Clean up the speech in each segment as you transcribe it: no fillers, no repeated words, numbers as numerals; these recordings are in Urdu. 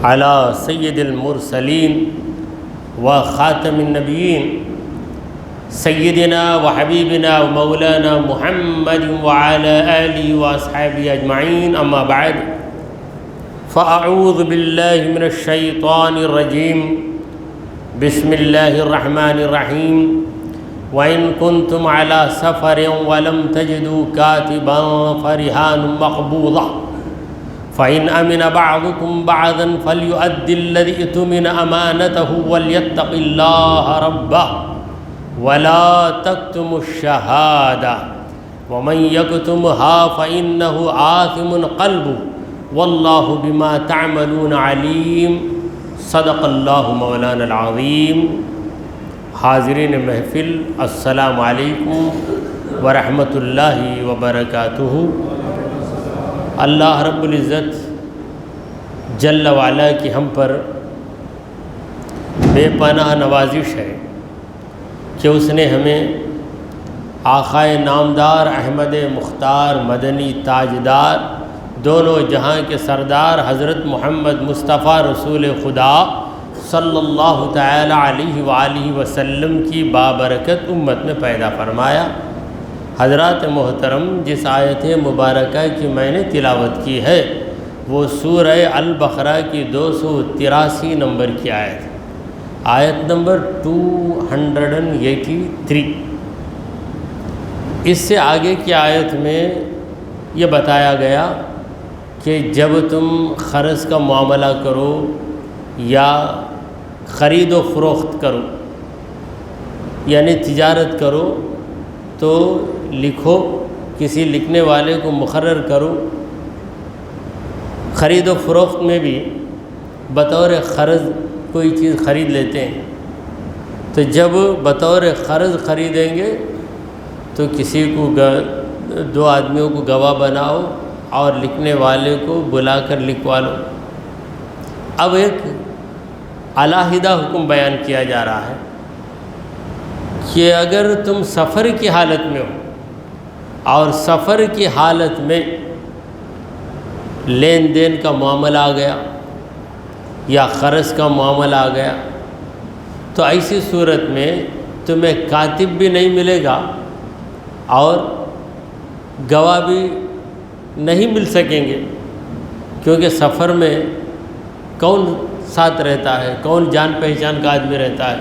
على سید المرسلین وخاتم النبیین سیدنا وحبیبنا ومولانا محمد وعلى آلہ واصحابہ اجمعین، اما بعد فاعوذ باللہ من الشیطان الرجیم، بسم اللہ الرحمن الرحیم۔ وَإِن كُنتُمْ عَلَى سَفَرٍ وَلَمْ تَجِدُوا كَاتِبًا فَرِهَانٌ مَقْبُوضَةٌ فَإِنْ أَمِنَ بَعْضُكُمْ بَعْضًا فَلْيُؤَدِّ الَّذِي اؤْتُمِنَ أَمَانَتَهُ وَلْيَتَّقِ اللَّهَ رَبَّهُ وَلَا تَكْتُمُوا الشَّهَادَةَ وَمَنْ يَكْتُمْهَا فَإِنَّهُ آثِمٌ قَلْبُهُ وَاللَّهُ بِمَا تَعْمَلُونَ عَلِيمٌ۔ صدق اللہ مولانا العظیم۔ حاضرین محفل، السلام علیکم ورحمۃ اللہ وبرکاتہ۔ اللہ رب العزت جل وعلا کی ہم پر بے پناہ نوازش ہے کہ اس نے ہمیں آقائے نامدار احمد مختار مدنی تاجدار دونوں جہاں کے سردار حضرت محمد مصطفیٰ رسول خدا صلی اللہ تعالی علیہ وآلہ وسلم کی بابرکت امت میں پیدا فرمایا۔ حضرات محترم، جس آیت مبارکہ کی میں نے تلاوت کی ہے وہ سورہ البقرہ کی 283 نمبر کی آیت نمبر 283۔ اس سے آگے کی آیت میں یہ بتایا گیا کہ جب تم قرض کا معاملہ کرو یا خرید و فروخت کرو، یعنی تجارت کرو، تو لکھو، کسی لکھنے والے کو مقرر کرو۔ خرید و فروخت میں بھی بطور قرض کوئی چیز خرید لیتے ہیں، تو جب بطور قرض خریدیں گے تو کسی کو دو آدمیوں کو گواہ بناؤ اور لکھنے والے کو بلا کر لکھوا لو۔ اب ایک علیحدہ حکم بیان کیا جا رہا ہے کہ اگر تم سفر کی حالت میں ہو اور سفر کی حالت میں لین دین کا معاملہ آ گیا یا قرض کا معاملہ آ گیا، تو ایسی صورت میں تمہیں کاتب بھی نہیں ملے گا اور گواہ بھی نہیں مل سکیں گے، کیونکہ سفر میں کون ساتھ رہتا ہے، کون جان پہچان کا آدمی رہتا ہے۔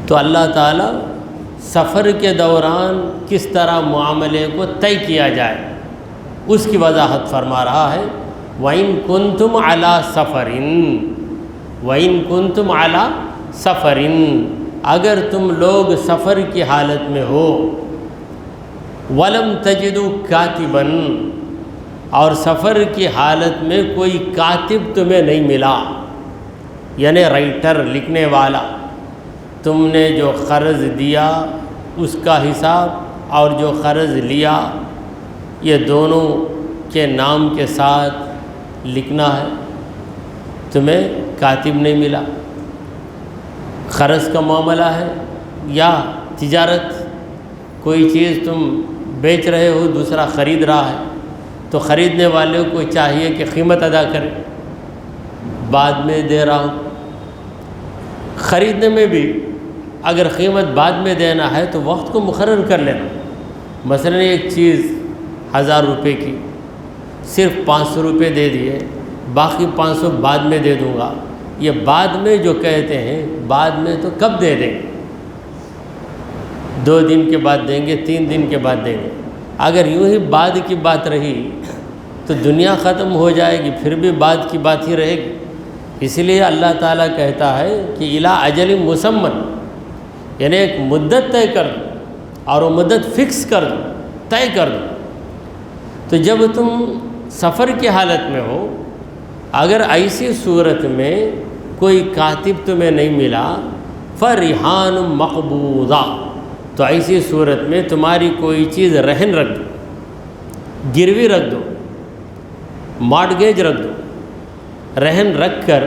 تو اللہ تعالیٰ سفر کے دوران کس طرح معاملے کو طے کیا جائے اس کی وضاحت فرما رہا ہے۔ وَإِن كُنتُمْ عَلَى سَفَرٍ وَإِن كُنتُمْ عَلَى سَفَرٍ اگر تم لوگ سفر کی حالت میں ہو، وَلَمْ تَجِدُوا كَاتِبًا اور سفر کی حالت میں کوئی کاتب تمہیں نہیں ملا، یعنی رائٹر، لکھنے والا، تم نے جو قرض دیا اس کا حساب اور جو قرض لیا یہ دونوں کے نام کے ساتھ لکھنا ہے، تمہیں کاتب نہیں ملا۔ قرض کا معاملہ ہے یا تجارت، کوئی چیز تم بیچ رہے ہو، دوسرا خرید رہا ہے، تو خریدنے والے کو چاہیے کہ قیمت ادا کرے، بعد میں دے رہا ہوں۔ خریدنے میں بھی اگر قیمت بعد میں دینا ہے تو وقت کو مقرر کر لینا۔ مثلا ایک چیز 1000 روپے کی، صرف 500 روپے دے دیے، باقی 500 بعد میں دے دوں گا، یہ بعد میں جو کہتے ہیں، بعد میں تو کب دے دیں گے؟ 2 دن کے بعد دیں گے، 3 دن کے بعد دیں گے۔ اگر یوں ہی بعد کی بات رہی تو دنیا ختم ہو جائے گی، پھر بھی بعد کی بات ہی رہے گی۔ اس لیے اللہ تعالیٰ کہتا ہے کہ الی اجل مسمى، یعنی ایک مدت طے کر دو اور وہ مدت فکس کر دو، طے کر دو۔ تو جب تم سفر کی حالت میں ہو، اگر ایسی صورت میں کوئی کاتب تمہیں نہیں ملا، فرہان مقبوضہ تو ایسی صورت میں تمہاری کوئی چیز رہن رکھ دو، گروی رکھ دو، مارٹگیج رکھ دو، رہن رکھ کر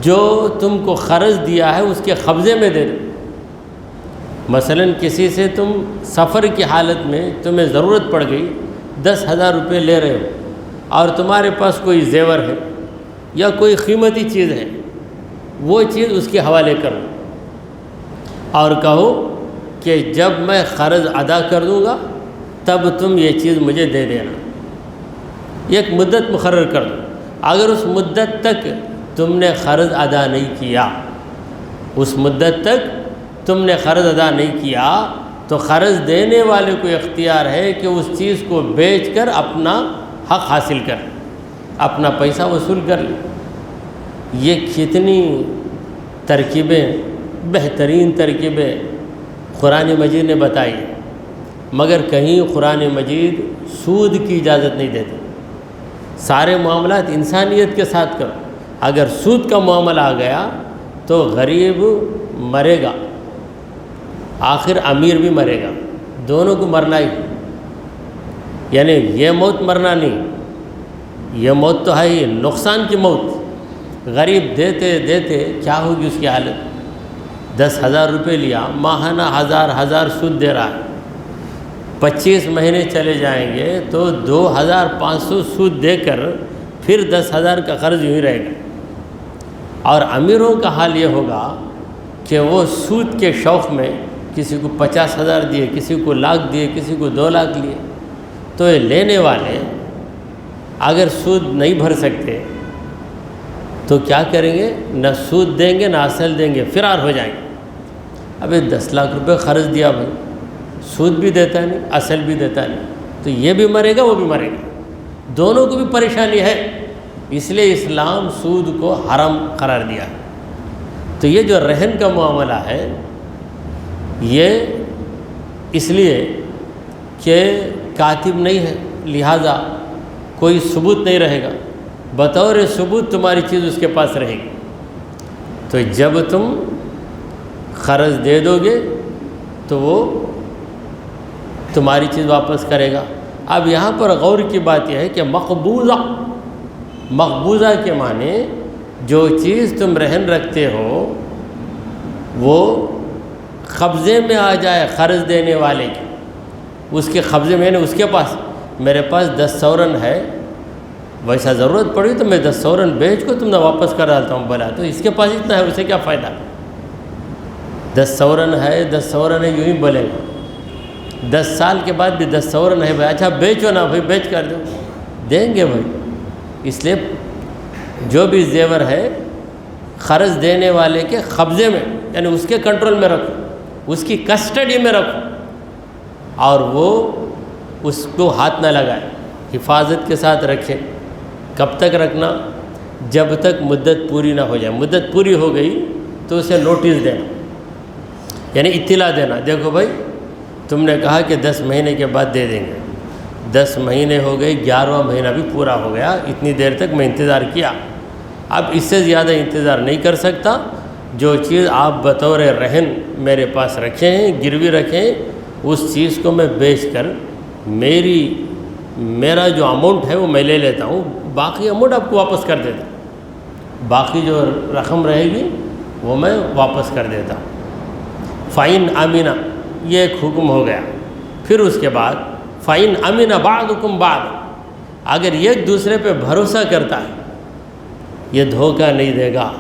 جو تم کو قرض دیا ہے اس کے قبضے میں دے دو۔ مثلا کسی سے تم سفر کی حالت میں تمہیں ضرورت پڑ گئی، 10,000 روپے لے رہے ہو اور تمہارے پاس کوئی زیور ہے یا کوئی قیمتی چیز ہے وہ چیز اس کے حوالے کرو اور کہو کہ جب میں قرض ادا کر دوں گا تب تم یہ چیز مجھے دے دینا، ایک مدت مقرر کر دو۔ اگر اس مدت تک تم نے قرض ادا نہیں کیا، اس مدت تک تم نے قرض ادا نہیں کیا تو قرض دینے والے کو اختیار ہے کہ اس چیز کو بیچ کر اپنا حق حاصل کر، اپنا پیسہ وصول کر لے۔ یہ کتنی ترکیبیں، بہترین ترکیبیں قرآن مجید نے بتائی، مگر کہیں قرآن مجید سود کی اجازت نہیں دیتے۔ سارے معاملات انسانیت کے ساتھ کرو۔ اگر سود کا معاملہ آ گیا تو غریب مرے گا، آخر امیر بھی مرے گا، دونوں کو مرنا ہی، یعنی یہ موت مرنا نہیں، یہ موت تو ہے ہی نقصان کی موت۔ غریب دیتے دیتے کیا ہوگی اس کی حالت؟ 10,000 روپے لیا، ماہانہ ہزار سود دے رہا ہے، 25 مہینے چلے جائیں گے تو 2,500 سود دے کر پھر 10,000 کا قرض یوں ہی رہے گا۔ اور امیروں کا حال یہ ہوگا کہ وہ سود کے شوق میں کسی کو 50,000 دیے، کسی کو لاکھ دیے، کسی کو 2 لاکھ لیے۔ تو یہ لینے والے اگر سود نہیں بھر سکتے تو کیا کریں گے؟ نہ سود دیں گے نہ اصل دیں گے، فرار ہو جائیں گے۔ ابھی 10 لاکھ روپے قرض دیا بھائی، سود بھی دیتا نہیں اصل بھی دیتا نہیں، تو یہ بھی مرے گا وہ بھی مرے گا، دونوں کو بھی پریشانی ہے۔ اس لیے اسلام سود کو حرام قرار دیا۔ تو یہ جو رہن کا معاملہ ہے یہ اس لیے کہ کاتب نہیں ہے، لہٰذا کوئی ثبوت نہیں رہے گا، بطور ثبوت تمہاری چیز اس کے پاس رہے گی۔ تو جب تم قرض دے دو گے تو وہ تمہاری چیز واپس کرے گا۔ اب یہاں پر غور کی بات یہ ہے کہ مقبوضہ کے معنی جو چیز تم رہن رکھتے ہو وہ قبضے میں آ جائے قرض دینے والے کے، اس کے قبضے میں، اس کے پاس، میرے پاس 10 سورن ہے، ویسا ضرورت پڑی تو میں 10 سورن بیچ کو تم نے واپس کر ڈالتا ہوں، بولا تو اس کے پاس اتنا ہے، اسے کیا فائدہ؟ 10 سورن ہے، 10 سورن ہے، یوں ہی بولے گا۔ 10 سال کے بعد بھی 10 سورن ہے بھائی، اچھا بیچو نا بھائی، بیچ کر دو، دیں گے بھائی۔ اس لیے جو بھی زیور ہے قرض دینے والے کے قبضے میں، یعنی اس کے کنٹرول میں رکھو، اس کی کسٹڈی میں رکھو، اور وہ اس کو ہاتھ نہ لگائے، حفاظت کے ساتھ رکھے۔ کب تک رکھنا؟ جب تک مدت پوری نہ ہو جائے۔ مدت پوری ہو گئی تو اسے نوٹس دینا، یعنی اطلاع دینا، دیکھو بھائی تم نے کہا کہ 10 مہینے کے بعد دے دیں گے، 10 مہینے ہو گئے، 11واں مہینہ بھی پورا ہو گیا، اتنی دیر تک میں انتظار کیا، اب اس سے زیادہ انتظار نہیں کر سکتا، جو چیز آپ بطور رہن میرے پاس رکھے ہیں، گروی رکھیں، اس چیز کو میں بیچ کر میرا جو اماؤنٹ ہے وہ میں لے لیتا ہوں، باقی اماؤنٹ آپ کو واپس کر دیتا ہوں، باقی جو رقم رہے گی وہ میں واپس کر دیتا ہوں۔ فَإِنْ أَمِنَ، یہ ایک حکم ہو گیا۔ پھر اس کے بعد فَإِنْ أَمِنَ بَعْضُكُمْ بَعْضًا، اگر ایک دوسرے پہ بھروسہ کرتا ہے، یہ دھوکہ نہیں دے گا،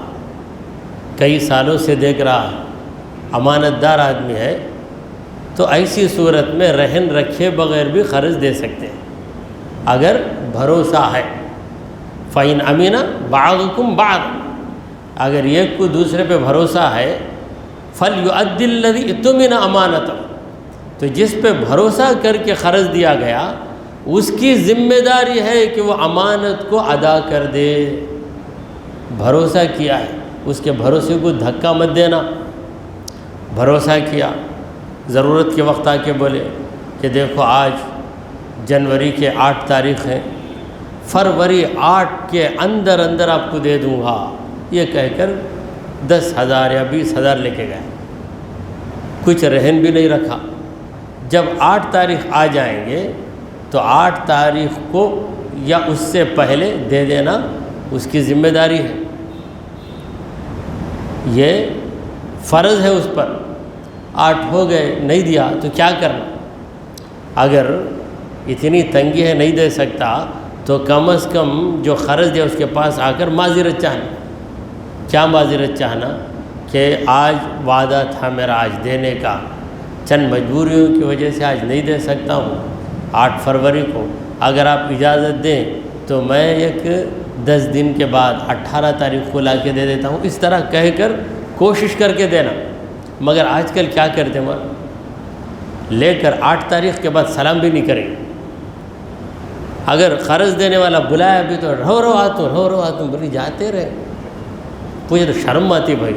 کئی سالوں سے دیکھ رہا ہے، امانت دار آدمی ہے، تو ایسی صورت میں رہن رکھے بغیر بھی قرض دے سکتے ہیں اگر بھروسہ ہے۔ فَإِنْ أَمِنَ بَعْضُكُمْ بَعْضًا، اگر ایک کو دوسرے پہ بھروسہ ہے، فَلْيُؤَدِّ الَّذِي اؤْتُمِنَ أَمَانَتَهُ، تو جس پہ بھروسہ کر کے قرض دیا گیا اس کی ذمہ داری ہے کہ وہ امانت کو ادا کر دے۔ بھروسہ کیا ہے، اس کے بھروسے کو دھکا مت دینا۔ بھروسہ کیا، ضرورت کے وقت آ کے بولے کہ دیکھو آج جنوری کے 8 تاریخ ہے، فروری 8 کے اندر اندر آپ کو دے دوں گا، یہ کہہ کر 10,000 یا 20,000 لے کے گئے، کچھ رہن بھی نہیں رکھا۔ جب 8 تاریخ آ جائیں گے تو 8 تاریخ کو یا اس سے پہلے دے دینا اس کی ذمہ داری ہے، یہ فرض ہے اس پر۔ 8 ہو گئے نہیں دیا تو کیا کرنا؟ اگر اتنی تنگی ہے نہیں دے سکتا تو کم از کم جو قرض دیا اس کے پاس آ کر معذرت چاہنا. کیا معذرت چاہنا؟ کہ آج وعدہ تھا میرا آج دینے کا، چند مجبوریوں کی وجہ سے آج نہیں دے سکتا ہوں. 8 فروری کو اگر آپ اجازت دیں تو میں ایک 10 دن کے بعد 18 تاریخ کو لا کے دے دیتا ہوں. اس طرح کہہ کر کوشش کر کے دینا. مگر آج کل کیا کرتے ہیں، لے کر 8 تاریخ کے بعد سلام بھی نہیں کریں. اگر قرض دینے والا بلایا بھی تو رو آتا ہوں بولی جاتے رہے. مجھے تو شرم آتی بھائی،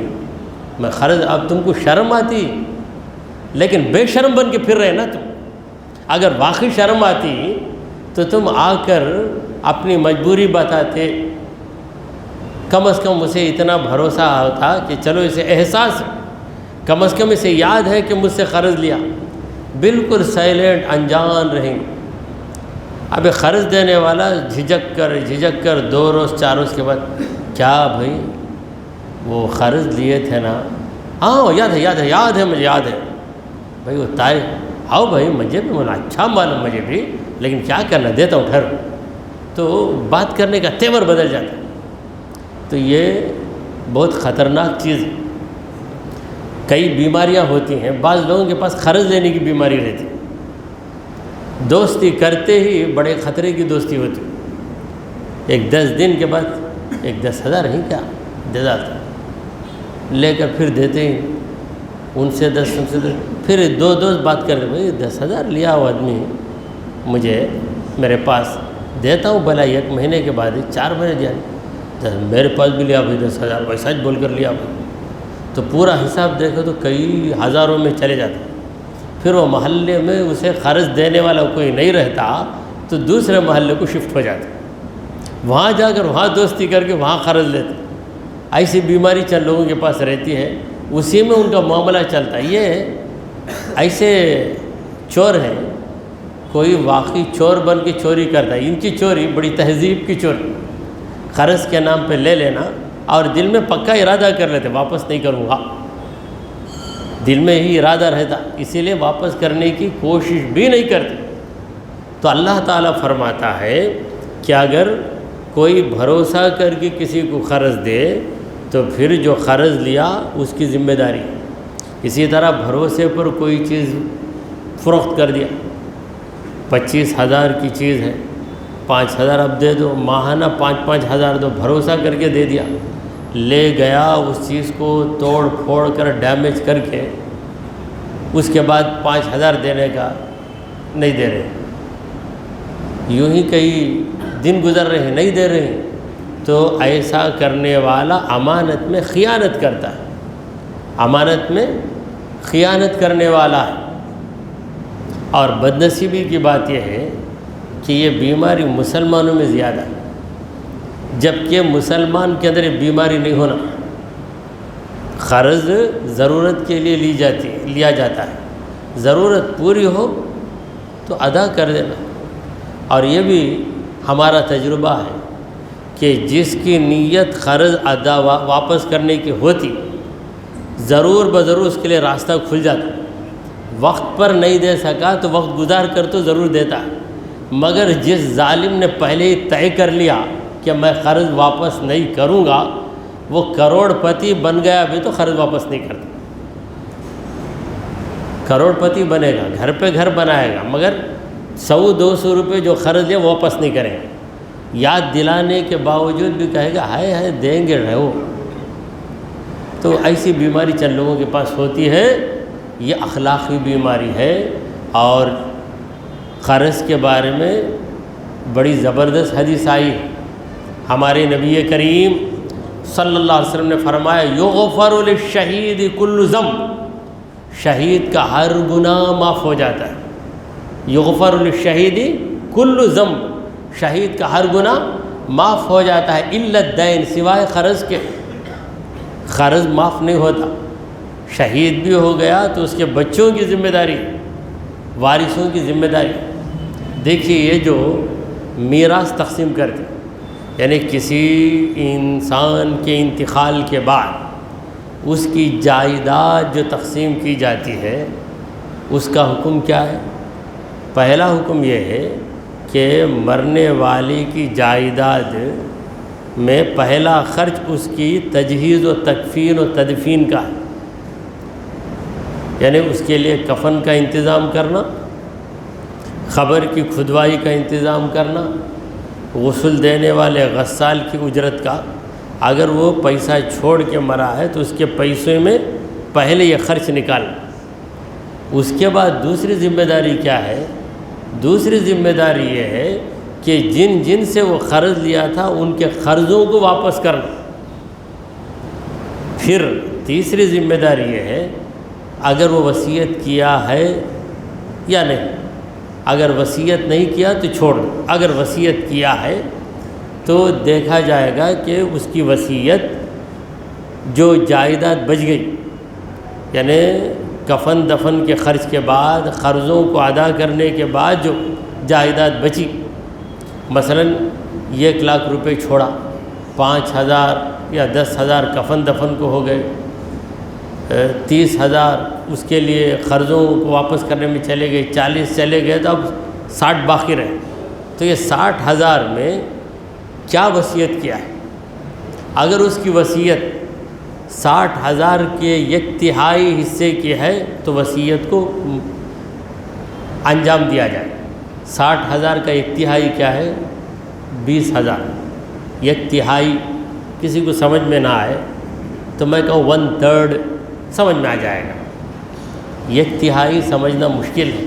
میں قرض، اب تم کو شرم آتی، لیکن بے شرم بن کے پھر رہے نا تم. اگر واقعی شرم آتی تو تم آ کر اپنی مجبوری بتاتے. کم از کم اسے اتنا بھروسہ ہوتا کہ چلو اسے احساس ہے، کم از کم اسے یاد ہے کہ مجھ سے قرض لیا. بالکل سائلنٹ انجان رہیں. اب قرض دینے والا جھجک کر 2 روز 4 روز کے بعد، کیا بھائی وہ قرض لیے تھے نا؟ ہاں یاد ہے مجھے یاد ہے بھائی وہ تاریخ. آؤ بھائی مجھے بھی اچھا معلوم، مجھے بھی، لیکن کیا کرنا، دیتا ہوں ٹھہرو. تو بات کرنے کا تیور بدل جاتا. تو یہ بہت خطرناک چیز ہے. کئی بیماریاں ہوتی ہیں، بعض لوگوں کے پاس قرض لینے کی بیماری رہتی، دوستی کرتے ہی بڑے خطرے کی دوستی ہوتی. ایک 10 دن کے بعد ایک 10,000 ہی کیا دے جاتا، لے کر پھر دیتے ہی ان سے 10 پھر 2 دوست بات کرتے، بھائی 10,000 لیا ہوا آدمی مجھے میرے پاس، دیتا ہوں بھلا 1 مہینے کے بعد 4 مہینے دیا، میرے پاس بھی لیا بھائی 10,000، ویسا بول کر لیا بھائی. تو پورا حساب دیکھو تو کئی ہزاروں میں چلے جاتے. پھر وہ محلے میں اسے قرض دینے والا کوئی نہیں رہتا تو دوسرے محلے کو شفٹ ہو جاتے، وہاں جا کر وہاں دوستی کر کے وہاں قرض لیتے. ایسی بیماری چند لوگوں کے پاس رہتی ہے، اسی میں ان کا معاملہ چلتا ہے. یہ ایسے چور ہیں، کوئی واقعی چور بن کے چوری کرتا ہے. ان کی چوری بڑی تہذیب کی چوری، قرض کے نام پہ لے لینا اور دل میں پکا ارادہ کر لیتے واپس نہیں کروں گا، دل میں ہی ارادہ رہتا، اسی لیے واپس کرنے کی کوشش بھی نہیں کرتے. تو اللہ تعالیٰ فرماتا ہے کہ اگر کوئی بھروسہ کر کے کسی کو قرض دے تو پھر جو قرض لیا اس کی ذمہ داری. اسی طرح بھروسے پر کوئی چیز فروخت کر دیا، 25,000 کی چیز ہے، 5,000 اب دے دو، ماہانہ 5,000 دو، بھروسہ کر کے دے دیا. لے گیا اس چیز کو توڑ پھوڑ کر ڈیمیج کر کے، اس کے بعد 5,000 دینے کا نہیں دے رہے، یوں ہی کئی دن گزر رہے ہیں نہیں دے رہے ہیں. تو ایسا کرنے والا امانت میں خیانت کرتا ہے، امانت میں خیانت کرنے والا ہے. اور بدنصیبی کی بات یہ ہے کہ یہ بیماری مسلمانوں میں زیادہ ہے، جبکہ مسلمان کے اندر یہ بیماری نہیں ہونا. قرض ضرورت کے لیے لیا جاتا ہے، ضرورت پوری ہو تو ادا کر دینا. اور یہ بھی ہمارا تجربہ ہے کہ جس کی نیت قرض واپس کرنے کی ہوتی، ضرور بضرور اس کے لیے راستہ کھل جاتا. وقت پر نہیں دے سکا تو وقت گزار کر تو ضرور دیتا ہے. مگر جس ظالم نے پہلے ہی طے کر لیا کہ میں قرض واپس نہیں کروں گا، وہ کروڑ پتی بن گیا بھی تو قرض واپس نہیں کرتا. کروڑ پتی بنے گا، گھر پہ گھر بنائے گا، مگر 100-200 روپے جو قرض لیا وہ واپس نہیں کریں گے. یاد دلانے کے باوجود بھی کہے گا ہائے دیں گے رہو. تو ایسی بیماری چند لوگوں کے پاس ہوتی ہے. یہ اخلاقی بیماری ہے. اور قرض کے بارے میں بڑی زبردست حدیث آئی. ہمارے نبی کریم صلی اللہ علیہ وسلم نے فرمایا یغفر للشہید کل ذنب، شہید کا ہر گناہ معاف ہو جاتا ہے. یغفر للشہید کل ذنب، شہید کا ہر گناہ معاف ہو جاتا ہے، الا الدین، سوائے قرض کے. قرض معاف نہیں ہوتا. شہید بھی ہو گیا تو اس کے بچوں کی ذمہ داری، وارثوں کی ذمہ داری. دیکھیے یہ جو میراث تقسیم کرتے، یعنی کسی انسان کے انتقال کے بعد اس کی جائیداد جو تقسیم کی جاتی ہے، اس کا حکم کیا ہے؟ پہلا حکم یہ ہے کہ مرنے والی کی جائیداد میں پہلا خرچ اس کی تجہیز و تکفین و تدفین کا ہے، یعنی اس کے لیے کفن کا انتظام کرنا، قبر کی کھدوائی کا انتظام کرنا، غسل دینے والے غسال کی اجرت کا، اگر وہ پیسہ چھوڑ کے مرا ہے تو اس کے پیسوں میں پہلے یہ خرچ نکالنا۔ اس کے بعد دوسری ذمہ داری کیا ہے؟ دوسری ذمہ داری یہ ہے کہ جن سے وہ قرض لیا تھا ان کے قرضوں کو واپس کرنا۔ پھر تیسری ذمہ داری یہ ہے اگر وہ وصیت کیا ہے یا نہیں، اگر وصیت نہیں کیا تو چھوڑ دو، اگر وصیت کیا ہے تو دیکھا جائے گا کہ اس کی وصیت جو جائیداد بچ گئی، یعنی کفن دفن کے خرچ کے بعد قرضوں کو ادا کرنے کے بعد جو جائیداد بچی، مثلا 1,00,000 روپے چھوڑا، 5,000 یا 10,000 کفن دفن کو ہو گئے، 30,000 اس کے لیے قرضوں کو واپس کرنے میں چلے گئے، 40 چلے گئے تو اب 60 باقی رہے، تو یہ 60,000 میں کیا وصیت کیا ہے؟ اگر اس کی وصیت 60,000 کے 1/3 حصے کی ہے تو وصیت کو انجام دیا جائے۔ 60,000 کا 1/3 کیا ہے؟ 20,000۔ 1/3 کسی کو سمجھ میں نہ آئے تو میں کہوں 1/3 سمجھ میں آ جائے گا۔ 1/3 سمجھنا مشکل ہے،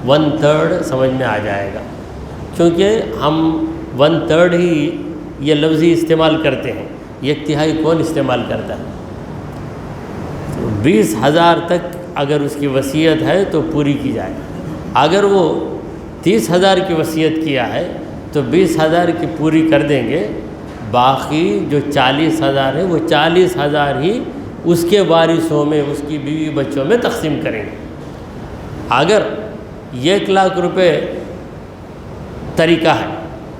1/3 سمجھ میں آ جائے گا، کیونکہ ہم 1/3 ہی یہ لفظ ہی استعمال کرتے ہیں، 1/3 کون استعمال کرتا ہے؟ 20,000 تک اگر اس کی وصیت ہے تو پوری کی جائے۔ اگر وہ 30,000 کی وصیت کیا ہے تو 20,000 کی پوری کر دیں گے، باقی جو 40,000 ہے وہ 40,000 ہی اس کے وارثوں میں، اس کی بیوی بچوں میں تقسیم کریں گے۔ اگر 1,00,000 روپے طریقہ ہے،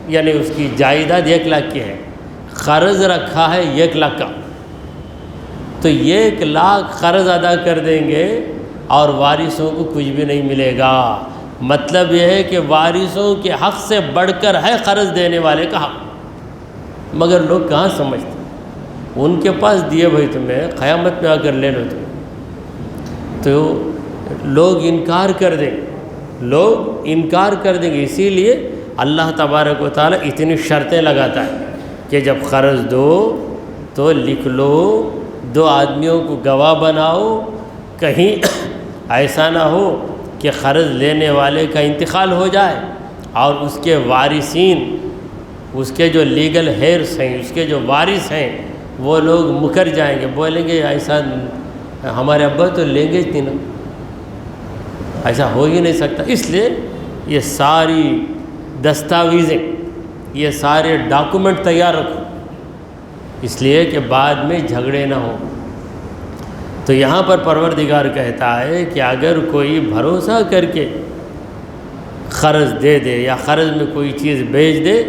یعنی اس کی جائیداد 1,00,000 کی ہے، قرض رکھا ہے 1,00,000 کا، تو 1,00,000 قرض ادا کر دیں گے اور وارثوں کو کچھ بھی نہیں ملے گا۔ مطلب یہ ہے کہ وارثوں کے حق سے بڑھ کر ہے قرض دینے والے کا حق، مگر لوگ کہاں سمجھتے؟ ان کے پاس دیے بھائی تمہیں، قیامت میں آ کر لے لو تم، تو لوگ انکار کر دیں گے، لوگ انکار کر دیں گے۔ اسی لیے اللہ تبارک و تعالیٰ اتنی شرطیں لگاتا ہے کہ جب قرض دو تو لکھ لو، 2 آدمیوں کو گواہ بناؤ، کہیں ایسا نہ ہو کہ قرض لینے والے کا انتقال ہو جائے اور اس کے وارثین، اس کے جو لیگل ہیئرس ہیں، اس کے جو وارث ہیں، وہ لوگ مکر جائیں گے، بولیں گے ایسا ہمارے ابا تو لیں گے ہی نا، ایسا ہو ہی نہیں سکتا۔ اس لیے یہ ساری دستاویزیں، یہ سارے ڈاکومنٹ تیار رکھو، اس لیے کہ بعد میں جھگڑے نہ ہوں۔ تو یہاں پر پروردگار کہتا ہے کہ اگر کوئی بھروسہ کر کے قرض دے دے یا قرض میں کوئی چیز بیچ دے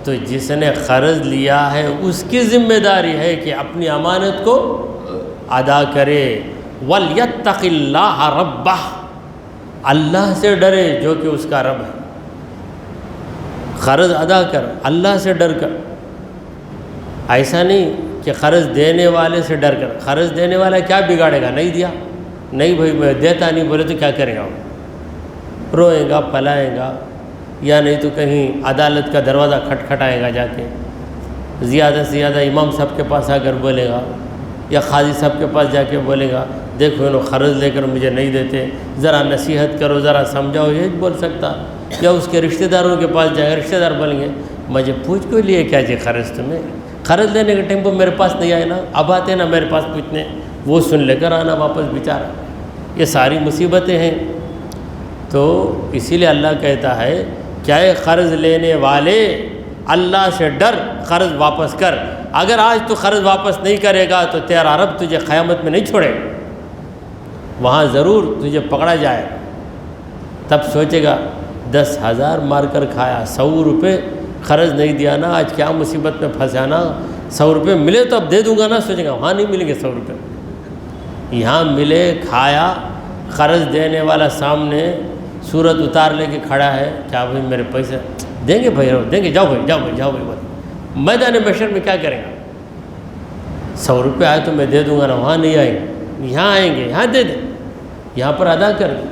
تو جس نے قرض لیا ہے اس کی ذمہ داری ہے کہ اپنی امانت کو ادا کرے۔ وَلْيَتَّقِ اللَّهَ رَبَّهُ، اللہ سے ڈرے جو کہ اس کا رب ہے۔ قرض ادا کر، اللہ سے ڈر کر، ایسا نہیں کہ قرض دینے والے سے ڈر کر۔ قرض دینے والا کیا بگاڑے گا؟ نہیں دیا، نہیں بھائی میں دیتا نہیں بولے تو کیا کرے گا؟ روئے گا، پلائے گا، یا نہیں تو کہیں عدالت کا دروازہ کھٹکھٹائے گا جا کے، زیادہ سے زیادہ امام صاحب کے پاس آ کر بولے گا یا قاضی صاحب کے پاس جا کے بولے گا دیکھو انہوں قرض لے کر مجھے نہیں دیتے، ذرا نصیحت کرو، ذرا سمجھاؤ، یہ بول سکتا۔ یا اس کے رشتہ داروں کے پاس جائے گا، رشتہ دار بولیں گے مجھے پوچھ کے لیے کیا جی قرض تمہیں، قرض لینے کے ٹائم پہ میرے پاس نہیں آئے نا، اب آتے نا میرے پاس پوچھنے، وہ سن لے کر آنا واپس بیچارہ۔ یہ ساری مصیبتیں ہیں۔ تو اسی لیے اللہ کہتا ہے کیا ہے قرض لینے والے اللہ سے ڈر، قرض واپس کر۔ اگر آج تو قرض واپس نہیں کرے گا تو تیرا رب تجھے قیامت میں نہیں چھوڑے، وہاں ضرور تجھے پکڑا جائے۔ تب سوچے گا 10,000 مار کر کھایا، 100 روپے قرض نہیں دیا نا، آج کیا مصیبت میں پھنسا نا، 100 روپے ملے تو اب دے دوں گا نا، سوچے گا وہاں نہیں ملیں گے 100 روپے، یہاں ملے، کھایا، قرض دینے والا سامنے صورت اتار لے کے کھڑا ہے، کیا بھائی میرے پیسے دیں گے؟ بھائی دیں گے، جاؤ بھائی جاؤ بھائی جاؤ بھائی بول۔ میدان محشر میں کیا کریں گا؟ 100 روپے آئے تو میں دے دوں گا نا، وہاں نہیں آئیں گے، یہاں آئیں گے، یہاں دے دیں، یہاں پر ادا کر دیں،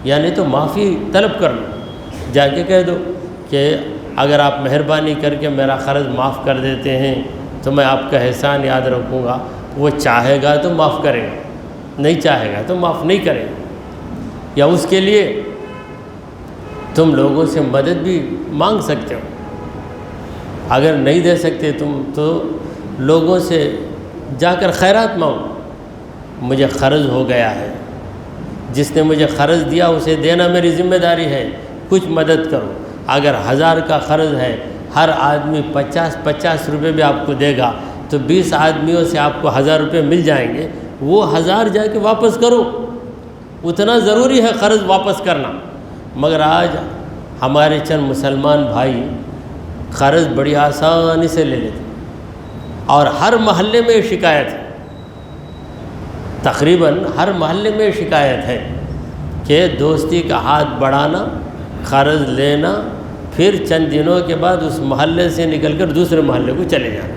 یعنی تو معافی طلب کر لو، جا کے کہہ دو کہ اگر آپ مہربانی کر کے میرا قرض معاف کر دیتے ہیں تو میں آپ کا احسان یاد رکھوں گا۔ وہ چاہے گا تو معاف کرے گا، نہیں چاہے گا تو معاف نہیں کرے گا۔ یا اس کے لیے تم لوگوں سے مدد بھی مانگ سکتے ہو، اگر نہیں دے سکتے تم تو لوگوں سے جا کر خیرات مانگو، مجھے قرض ہو گیا ہے، جس نے مجھے قرض دیا اسے دینا میری ذمہ داری ہے، کچھ مدد کرو۔ اگر 1000 کا قرض ہے، ہر آدمی 50 روپے بھی آپ کو دے گا تو 20 آدمیوں سے آپ کو 1000 روپے مل جائیں گے، وہ 1000 جا کے واپس کرو، اتنا ضروری ہے قرض واپس کرنا۔ مگر آج ہمارے چند مسلمان بھائی قرض بڑی آسانی سے لے لیتے، اور ہر محلے میں شکایت ہے، تقریباً ہر محلے میں شکایت ہے کہ دوستی کا ہاتھ بڑھانا، قرض لینا، پھر چند دنوں کے بعد اس محلے سے نکل کر دوسرے محلے کو چلے جانا۔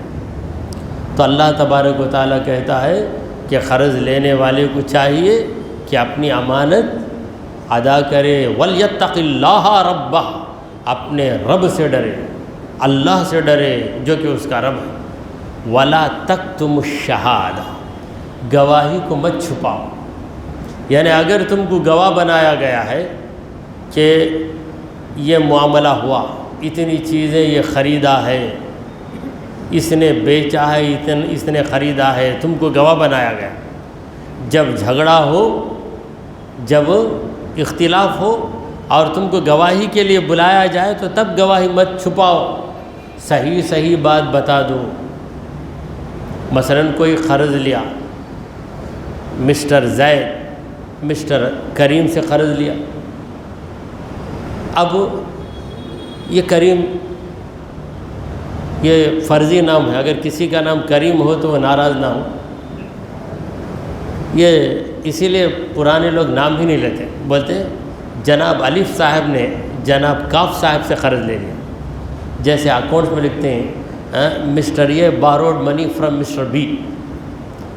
تو اللہ تبارک و تعالیٰ کہتا ہے کہ قرض لینے والے کو چاہیے کہ اپنی امانت ادا کرے، وَلْيَتَّقِ اللَّهَ رَبَّهُ، اپنے رب سے ڈرے، اللہ سے ڈرے جو کہ اس کا رب ہے۔ وَلَا تَكْتُمُ الشَّهَادَةَ، گواہی کو مت چھپاؤ، یعنی اگر تم کو گواہ بنایا گیا ہے کہ یہ معاملہ ہوا، اتنی چیزیں یہ خریدا ہے، اس نے بیچا ہے، اس نے خریدا ہے، تم کو گواہ بنایا گیا، جب جھگڑا ہو، جب اختلاف ہو اور تم کو گواہی کے لیے بلایا جائے تو تب گواہی مت چھپاؤ، صحیح بات بتا دو۔ مثلا کوئی قرض لیا، مسٹر زید مسٹر کریم سے قرض لیا، اب یہ کریم یہ فرضی نام ہے، اگر کسی کا نام کریم ہو تو وہ ناراض نہ ہو، یہ اسی لیے پرانے لوگ نام ہی نہیں لیتے، بولتے جناب الف صاحب نے جناب کاف صاحب سے قرض لے لیا، جیسے اکاؤنٹس میں لکھتے ہیں مسٹر یہ borrowed money from mister B.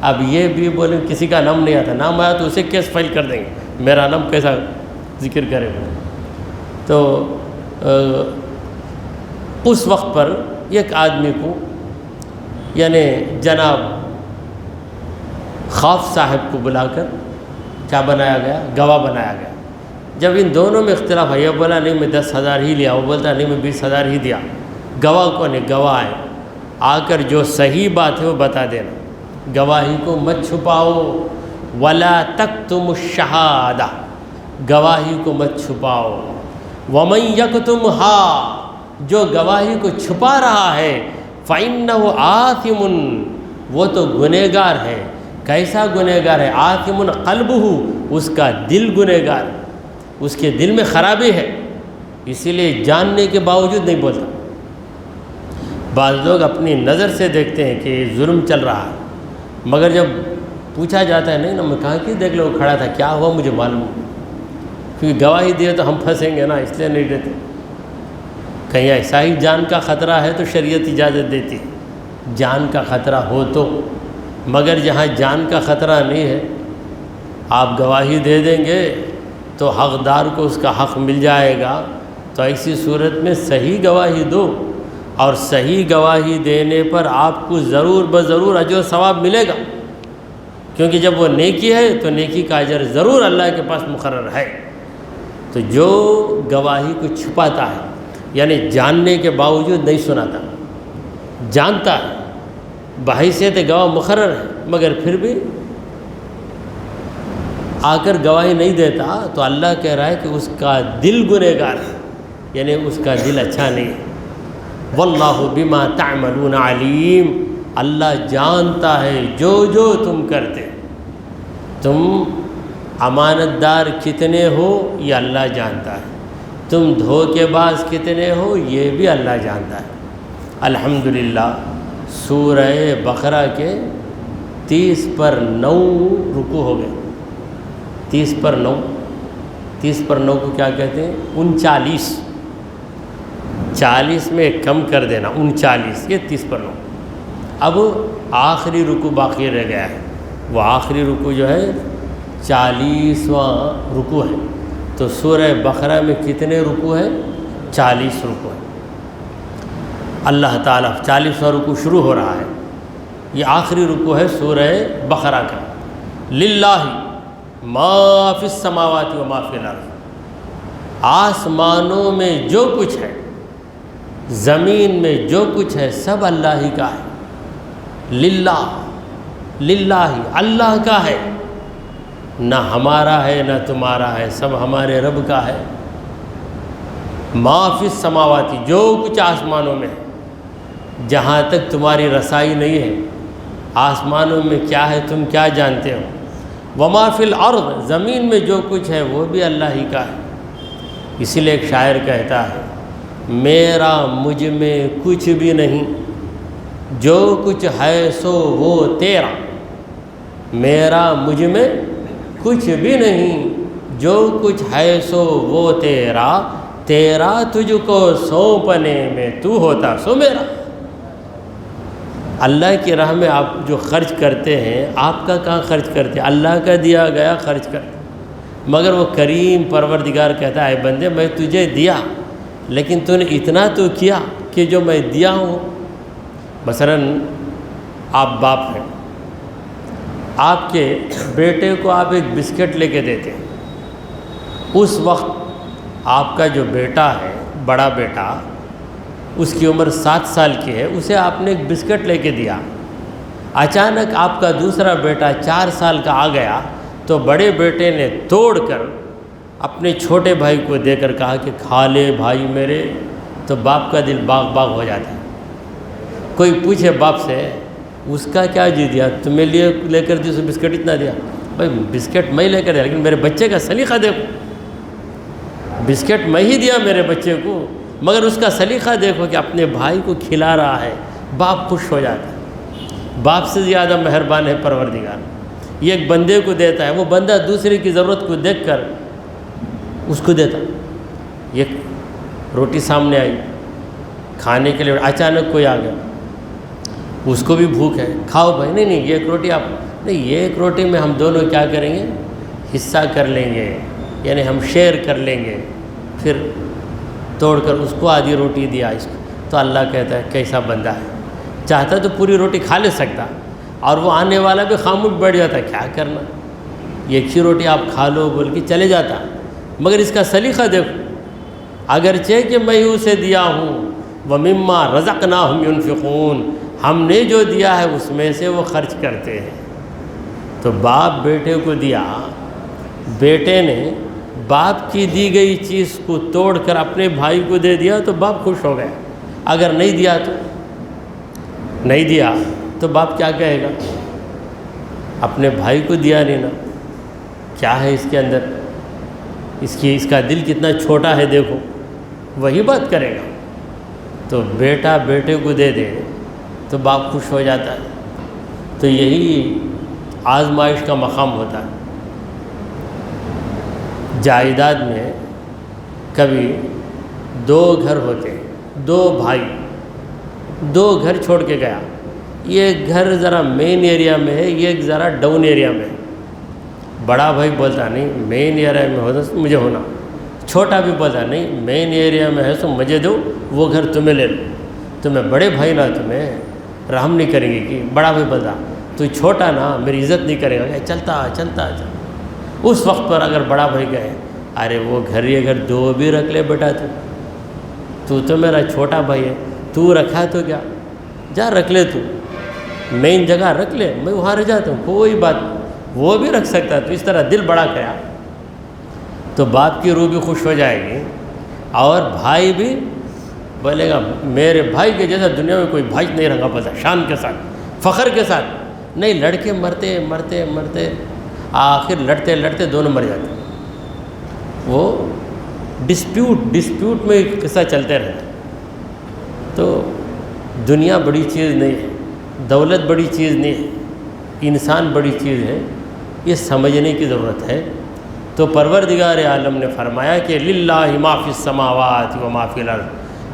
اب یہ بھی بولے کسی کا نام نہیں آتا، نام آیا تو اسے کیس فائل کر دیں گے، میرا نام کیسا ذکر کرے گا۔ تو اس وقت پر ایک آدمی کو یعنی جناب خاف صاحب کو بلا کر کیا بنایا گیا؟ گواہ بنایا گیا۔ جب ان دونوں میں اختلاف ہے، یہ بولا نہیں میں 10,000 ہی لیا، وہ بولتا نہیں میں 20,000 ہی دیا، گواہ کون ہے؟ گواہ ہے، آ کر جو صحیح بات ہے وہ بتا دینا، گواہی کو مت چھپاؤ۔ وَلَا تَكْتُمُ الشَّهَادَةَ، گواہی کو مت چھپاؤ۔ وَمَن يَكْتُمْهَا، جو گواہی کو چھپا رہا ہے فَإِنَّهُ آثِمٌ، وہ تو گنہگار ہے۔ کیسا گنہگار ہے؟ آثِمٌ قلبہ، اس کا دل گنہگار ہے، اس کے دل میں خرابی ہے، اسی لیے جاننے کے باوجود نہیں بولتا۔ بعض لوگ اپنی نظر سے دیکھتے ہیں کہ ظلم چل رہا ہے، مگر جب پوچھا جاتا ہے نہیں نا میں کہاں کی دیکھ لو کھڑا تھا، کیا ہوا مجھے معلوم، کیونکہ گواہی دیے تو ہم پھنسیں گے نا، اس لیے نہیں دیتے۔ کہیں ایسا ہی جان کا خطرہ ہے تو شریعت اجازت دیتی ہے، جان کا خطرہ ہو تو، مگر جہاں جان کا خطرہ نہیں ہے آپ گواہی دے دیں گے تو حقدار کو اس کا حق مل جائے گا۔ تو ایسی صورت میں صحیح گواہی دو، اور صحیح گواہی دینے پر آپ کو ضرور بضرور اجر و ثواب ملے گا، کیونکہ جب وہ نیکی ہے تو نیکی کا اجر ضرور اللہ کے پاس مقرر ہے۔ تو جو گواہی کو چھپاتا ہے یعنی جاننے کے باوجود نہیں سناتا، جانتا ہے بحیثیت گواہ مقرر ہے مگر پھر بھی آ کر گواہی نہیں دیتا، تو اللہ کہہ رہا ہے کہ اس کا دل گنہگار ہے، یعنی اس کا دل اچھا نہیں ہے۔ واللہ بما تعملون علیم، اللہ جانتا ہے جو جو تم کرتے، تم امانت دار کتنے ہو یہ اللہ جانتا ہے، تم دھوکے باز کتنے ہو یہ بھی اللہ جانتا ہے۔ الحمدللہ سورہ بقرہ کے 30 پر 9 رکوع ہو گئے، 30 پر 9، 30 پر 9 کو کیا کہتے ہیں؟ 39. 40 میں کم کر دینا 39، یہ 30 پر 9. اب آخری رکوع باقی رہ گیا ہے، وہ آخری رکوع جو ہے 40واں رکوع ہے. تو سورہ بقرہ میں کتنے رکوع ہیں؟ 40 رکوع ہیں. اللہ تعالیٰ 40واں رکوع شروع ہو رہا ہے، یہ آخری رکوع ہے سورہ بقرہ کا. للہ ما فی السماوات و ما فی الارض، آسمانوں میں جو کچھ ہے، زمین میں جو کچھ ہے، سب اللہ ہی کا ہے. للہ، للہ اللہ کا ہے، نہ ہمارا ہے نہ تمہارا ہے، سب ہمارے رب کا ہے. ما فی السماوات، جو کچھ آسمانوں میں ہے، جہاں تک تمہاری رسائی نہیں ہے، آسمانوں میں کیا ہے تم کیا جانتے ہو. وما فی الارض، زمین میں جو کچھ ہے وہ بھی اللہ ہی کا ہے. اسی لیے ایک شاعر کہتا ہے، میرا مجھ میں کچھ بھی نہیں، جو کچھ ہے سو وہ تیرا. میرا مجھ میں کچھ بھی نہیں، جو کچھ ہے سو وہ تیرا. تیرا تجھ کو سونپنے میں تو ہوتا سو میرا. اللہ کی راہ میں آپ جو خرچ کرتے ہیں، آپ کا کہاں خرچ کرتے ہیں؟ اللہ کا دیا گیا خرچ کرتے. مگر وہ کریم پروردگار کہتا ہے، بندے میں تجھے دیا، لیکن تو نے اتنا تو کیا کہ جو میں دیا ہوں. مثلا آپ باپ ہیں، آپ کے بیٹے کو آپ ایک بسکٹ لے کے دیتے ہیں. اس وقت آپ کا جو بیٹا ہے، بڑا بیٹا، اس کی عمر 7 سال کی ہے، اسے آپ نے ایک بسکٹ لے کے دیا. اچانک آپ کا دوسرا بیٹا 4 سال کا آ گیا، تو بڑے بیٹے نے توڑ کر اپنے چھوٹے بھائی کو دے کر کہا کہ کھا لے بھائی میرے. تو باپ کا دل باغ باغ ہو جاتا ہے. کوئی پوچھے باپ سے، اس کا کیا جی دیا، تمہیں لیے لے کر دی، اسے بسکٹ اتنا دیا. بھائی بسکٹ میں لے کر دیا، لیکن میرے بچے کا سلیقہ دیکھو. بسکٹ میں ہی دیا میرے بچے کو، مگر اس کا سلیقہ دیکھو کہ اپنے بھائی کو کھلا رہا ہے. باپ خوش ہو جاتا ہے. باپ سے زیادہ مہربان ہے پروردگار. یہ ایک بندے کو دیتا ہے، وہ بندہ دوسرے کی ضرورت کو دیکھ کر اس کو دیتا. یہ روٹی سامنے آئی کھانے کے لیے، اچانک کوئی آ گیا، اس کو بھی بھوک ہے، کھاؤ بھائی. نہیں نہیں، یہ ایک روٹی آپ نہیں، یہ ایک روٹی میں ہم دونوں کیا کریں گے، حصہ کر لیں گے، یعنی ہم شیئر کر لیں گے. پھر توڑ کر اس کو آدھی روٹی دیا اس کو. تو اللہ کہتا ہے کیسا بندہ ہے، چاہتا تو پوری روٹی کھا لے سکتا، اور وہ آنے والا بھی خاموش بیٹھ جاتا، کیا کرنا، یہ ایک ہی روٹی آپ کھا لو بول کے چلے جاتا. مگر اس کا سلیقہ دیکھو، اگرچہ کہ میں اسے دیا ہوں، وَمِمَّا رَزَقْنَاهُمْ يُنْفِقُونَ، ہم نے جو دیا ہے اس میں سے وہ خرچ کرتے ہیں. تو باپ بیٹے کو دیا، بیٹے نے باپ کی دی گئی چیز کو توڑ کر اپنے بھائی کو دے دیا تو باپ خوش ہو گیا. اگر نہیں دیا تو باپ کیا کہے گا، اپنے بھائی کو دیا نہیں نا، کیا ہے اس کے اندر، اس کا دل کتنا چھوٹا ہے دیکھو، وہی بات کرے گا. تو بیٹا بیٹے کو دے دے تو باپ خوش ہو جاتا ہے. تو یہی آزمائش کا مقام ہوتا ہے. جائیداد میں کبھی 2 گھر ہوتے ہیں، 2 بھائی 2 گھر چھوڑ کے گیا. یہ گھر ذرا مین ایریا میں ہے، یہ ذرا ڈاؤن ایریا میں ہے. بڑا بھائی بولتا نہیں مین ایریا میں ہوتا مجھے ہونا، چھوٹا بھی بولتا نہیں مین ایریا میں ہے سو مجھے دو، وہ گھر تمہیں لے لو. تمہیں بڑے بھائی نا تمہیں رحم نہیں کریں گے. کہ بڑا بھائی بولتا تو چھوٹا نا میری عزت نہیں کرے گا، چلتا. اس وقت پر اگر بڑا بھائی کہے ارے وہ گھر یہ گھر 2 بھی رکھ لے بیٹا، تو میرا چھوٹا بھائی ہے، تو رکھا تو کیا، جا رکھ لے، تو مین جگہ رکھ لے، میں وہاں رہ جاتا ہوں، کوئی بات نہیں. وہ بھی رکھ سکتا. تو اس طرح دل بڑا کیا، تو باپ کی روح بھی خوش ہو جائے گی، اور بھائی بھی بولے گا میرے بھائی کے جیسا دنیا میں کوئی بھائی نہیں رنگا پتا، شان کے ساتھ فخر کے ساتھ. نہیں، لڑکے مرتے آخر لڑتے دونوں مر جاتے. وہ ڈسپیوٹ میں قصہ چلتے رہتا. تو دنیا بڑی چیز نہیں ہے، دولت بڑی چیز نہیں ہے، انسان بڑی چیز ہے. یہ سمجھنے کی ضرورت ہے تو پروردگار عالم نے فرمایا کہ للہ ما فی السماوات و ما فی الارض،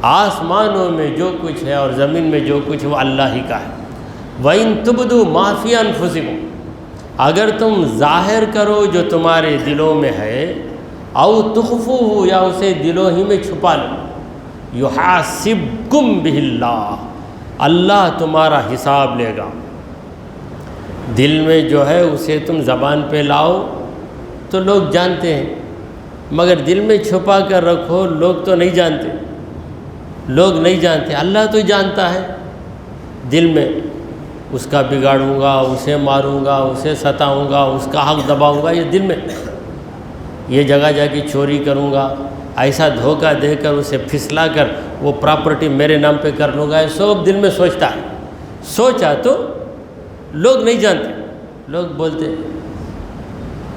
آسمانوں میں جو کچھ ہے اور زمین میں جو کچھ ہے وہ اللہ ہی کا ہے۔ وَإِن تُبْدُوا مَا فِي أَنفُسِكُمْ، اگر تم ظاہر کرو جو تمہارے دلوں میں ہے، او تخفوہ، یا اسے دلوں ہی میں چھپا لو، یحاسبکم بہ اللہ، اللہ تمہارا حساب لے گا۔ دل میں جو ہے اسے تم زبان پہ لاؤ تو لوگ جانتے ہیں، مگر دل میں چھپا کر رکھو لوگ تو نہیں جانتے، لوگ نہیں جانتے، اللہ تو جانتا ہے۔ دل میں اس کا بگاڑوں گا، اسے ماروں گا، اسے ستاؤں گا، اس کا حق دباؤں گا، یہ دل میں، یہ جگہ جا کے چوری کروں گا، ایسا دھوکہ دے کر اسے پھسلا کر وہ پراپرٹی میرے نام پہ کر لوں گا، یہ سب دل میں سوچتا ہے۔ سوچا تو لوگ نہیں جانتے، لوگ بولتے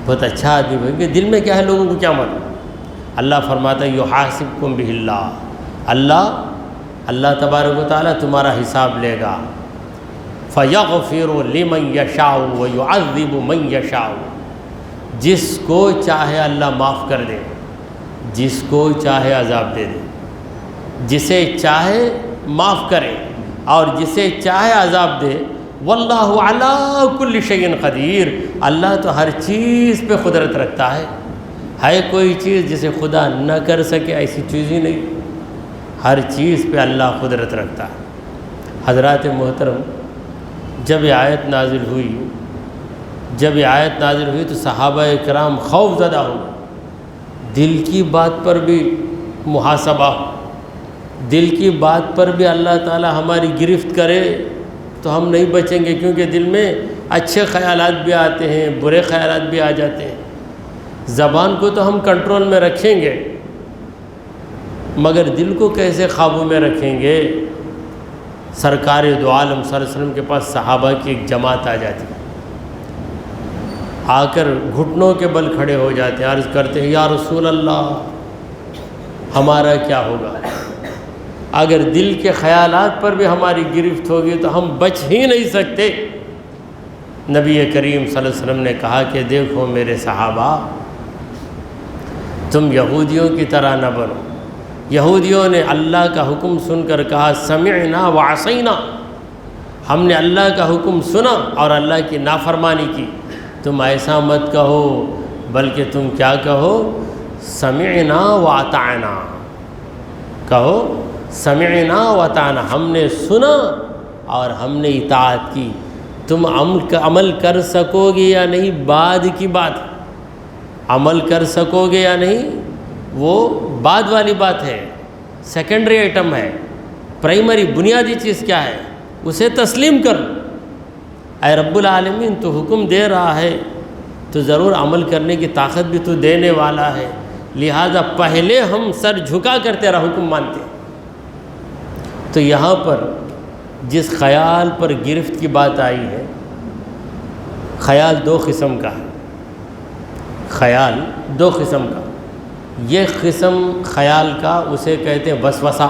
بہت اچھا آدمی بھائی کہ دل میں کیا ہے لوگوں کو کیا معلوم۔ اللہ فرماتا ہے یحاسبکم بہ اللہ، اللہ تبارک و تعالیٰ تمہارا حساب لے گا۔ فَيَغْفِرُ لِمَن يَشَاءُ وَيُعَذِّبُ مَن يَشَاءُ، جس کو چاہے اللہ معاف کر دے، جس کو چاہے عذاب دے دے، جسے چاہے معاف کرے اور جسے چاہے عذاب دے۔ واللہ علی کل شیء قدیر، اللہ تو ہر چیز پہ قدرت رکھتا ہے کوئی چیز جسے خدا نہ کر سکے، ایسی چیز ہی نہیں، ہر چیز پہ اللہ قدرت رکھتا ہے۔ حضرات محترم، جب یہ آیت نازل ہوئی تو صحابہ کرام خوف زدہ ہو، دل کی بات پر بھی محاسبہ، دل کی بات پر بھی اللہ تعالی ہماری گرفت کرے تو ہم نہیں بچیں گے، کیونکہ دل میں اچھے خیالات بھی آتے ہیں، برے خیالات بھی آ جاتے ہیں۔ زبان کو تو ہم کنٹرول میں رکھیں گے، مگر دل کو کیسے قابو میں رکھیں گے؟ سرکار دو عالم صلی اللہ علیہ وسلم کے پاس صحابہ کی ایک جماعت آ جاتی ہے، آ کر گھٹنوں کے بل کھڑے ہو جاتے ہیں، عرض کرتے ہیں یا رسول اللہ ہمارا کیا ہوگا؟ اگر دل کے خیالات پر بھی ہماری گرفت ہوگی تو ہم بچ ہی نہیں سکتے۔ نبی کریم صلی اللہ علیہ وسلم نے کہا کہ دیکھو میرے صحابہ، تم یہودیوں کی طرح نہ بنو۔ یہودیوں نے اللہ کا حکم سن کر کہا سمعنا وعصینا، ہم نے اللہ کا حکم سنا اور اللہ کی نافرمانی کی۔ تم ایسا مت کہو، بلکہ تم کیا کہو؟ سمعنا واطعنا، کہو سمعنا واطعنا، ہم نے سنا اور ہم نے اطاعت کی۔ تم عمل کر سکو گے یا نہیں بعد کی بات ہے، عمل کر سکو گے یا نہیں وہ بعد والی بات ہے، سیکنڈری آئٹم ہے۔ پرائمری بنیادی چیز کیا ہے؟ اسے تسلیم کر۔ اے رب العالمین تو حکم دے رہا ہے تو ضرور عمل کرنے کی طاقت بھی تو دینے والا ہے، لہذا پہلے ہم سر جھکا کر تیرا حکم مانتے ہیں۔ تو یہاں پر جس خیال پر گرفت کی بات آئی ہے، خیال دو قسم کا ہے، خیال دو قسم کا۔ یہ قسم خیال کا اسے کہتے ہیں وسوسہ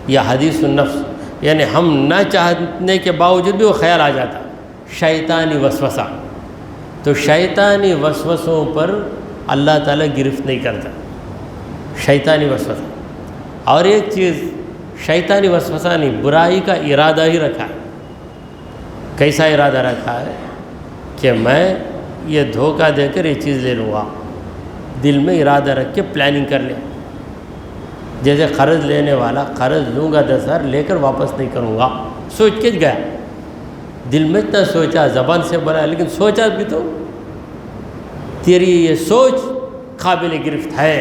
یا حدیث النفس، یعنی ہم نہ چاہنے کے باوجود بھی وہ خیال آ جاتا، شیطانی وسوسہ۔ تو شیطانی وسوسوں پر اللہ تعالیٰ گرفت نہیں کرتا، شیطانی وسوسہ۔ اور ایک چیز شیطانی وسوسہ نہیں، برائی کا ارادہ ہی رکھا ہے۔ کیسا ارادہ رکھا ہے؟ کہ میں یہ دھوکہ دے کر یہ چیز لے لوں گا، دل میں ارادہ رکھ کے پلاننگ کر لیں۔ جیسے قرض لینے والا قرض لوں گا 10,000 لے کر واپس نہیں کروں گا، سوچ کے گیا، دل میں اتنا سوچا، زبان سے بولا، لیکن سوچا بھی تو تیری یہ سوچ قابل گرفت ہے۔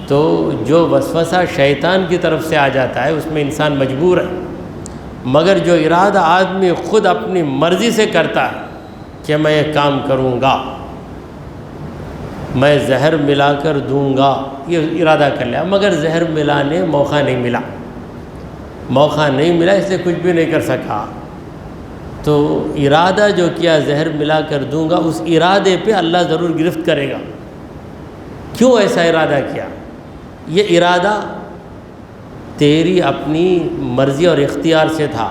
تو جو وسوسہ شیطان کی طرف سے آ جاتا ہے اس میں انسان مجبور ہے، مگر جو ارادہ آدمی خود اپنی مرضی سے کرتا ہے کہ میں یہ کام کروں گا، میں زہر ملا کر دوں گا، یہ ارادہ کر لیا، مگر زہر ملانے موقع نہیں ملا، اس لیے کچھ بھی نہیں کر سکا۔ تو ارادہ جو کیا زہر ملا کر دوں گا، اس ارادے پہ اللہ ضرور گرفت کرے گا۔ کیوں ایسا ارادہ کیا؟ یہ ارادہ تیری اپنی مرضی اور اختیار سے تھا،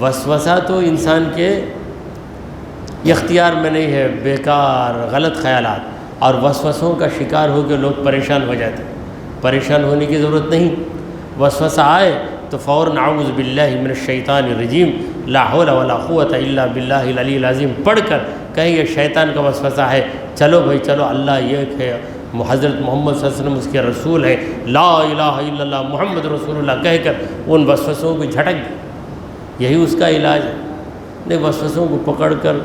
وسوسہ تو انسان کے یہ اختیار میں نہیں ہے، بیکار غلط خیالات اور وسوسوں کا شکار ہو کے لوگ پریشان ہو جاتے ہیں۔ پریشان ہونے کی ضرورت نہیں، وسوسہ آئے تو فوراً اعوذ باللہ من الشیطان الرجیم لا حول ولا قوۃ الا باللہ العلی العظیم پڑھ کر کہیں یہ شیطان کا وسوسہ ہے، چلو بھائی چلو، اللہ ایک ہے، حضرت محمد صلی اللہ علیہ وسلم اس کے رسول ہے، لا الہ الا اللہ محمد رسول اللہ کہہ کر ان وسوسوں کو جھٹک دیں، یہی اس کا علاج ہے۔ نہیں وسوسوں کو پکڑ کر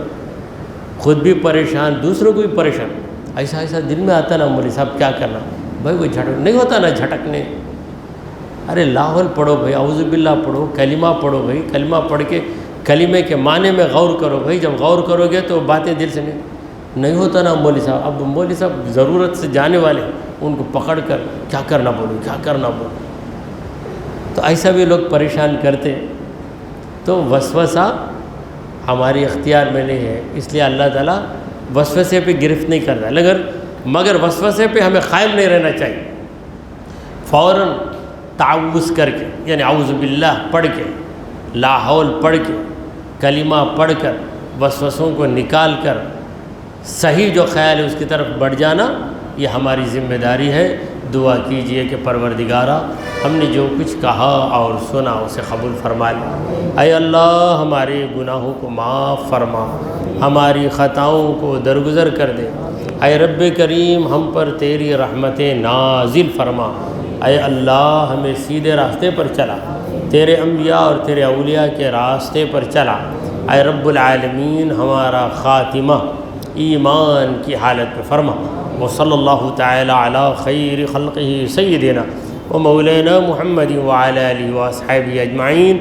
خود بھی پریشان، دوسروں کو بھی پریشان، ایسا دل میں آتا نا مولوی صاحب کیا کرنا، بھائی وہ جھٹک نہیں ہوتا نا جھٹکنے، ارے لاحول پڑھو بھائی، اعوذ باللہ پڑھو، کلمہ پڑھو بھائی، کلمہ پڑھ کے کلمے کے معنی میں غور کرو بھائی، جب غور کرو گے تو باتیں دل سے نہیں ہوتا نا مولوی صاحب۔ اب مولوی صاحب ضرورت سے جانے والے، ان کو پکڑ کر کیا کرنا بولو، کیا کرنا بولو، تو ایسا بھی لوگ پریشان کرتے۔ تو وسوسہ ہماری اختیار میں نہیں ہے، اس لیے اللہ تعالیٰ وسوسے پہ گرفت نہیں کرتا، مگر وسوسے پہ ہمیں قائم نہیں رہنا چاہیے، فوراً تعوذ کر کے، یعنی اعوذ باللہ پڑھ کے، لا حول پڑھ کے، کلمہ پڑھ کر وسوسوں کو نکال کر صحیح جو خیال ہے اس کی طرف بڑھ جانا، یہ ہماری ذمہ داری ہے۔ دعا کیجئے کہ پروردگارا ہم نے جو کچھ کہا اور سنا اسے قبول فرما لے، اے اللہ ہمارے گناہوں کو معاف فرما، ہماری خطاؤں کو درگزر کر دے، اے رب کریم ہم پر تیری رحمتیں نازل فرما، اے اللہ ہمیں سیدھے راستے پر چلا، تیرے انبیاء اور تیرے اولیاء کے راستے پر چلا، اے رب العالمین ہمارا خاتمہ ایمان کی حالت میں فرما۔ وصلی اللہ تعالی علی خیر خلقہ سیدنا و مولانا محمد وعلی آلہ و اصحابہ اجمعین۔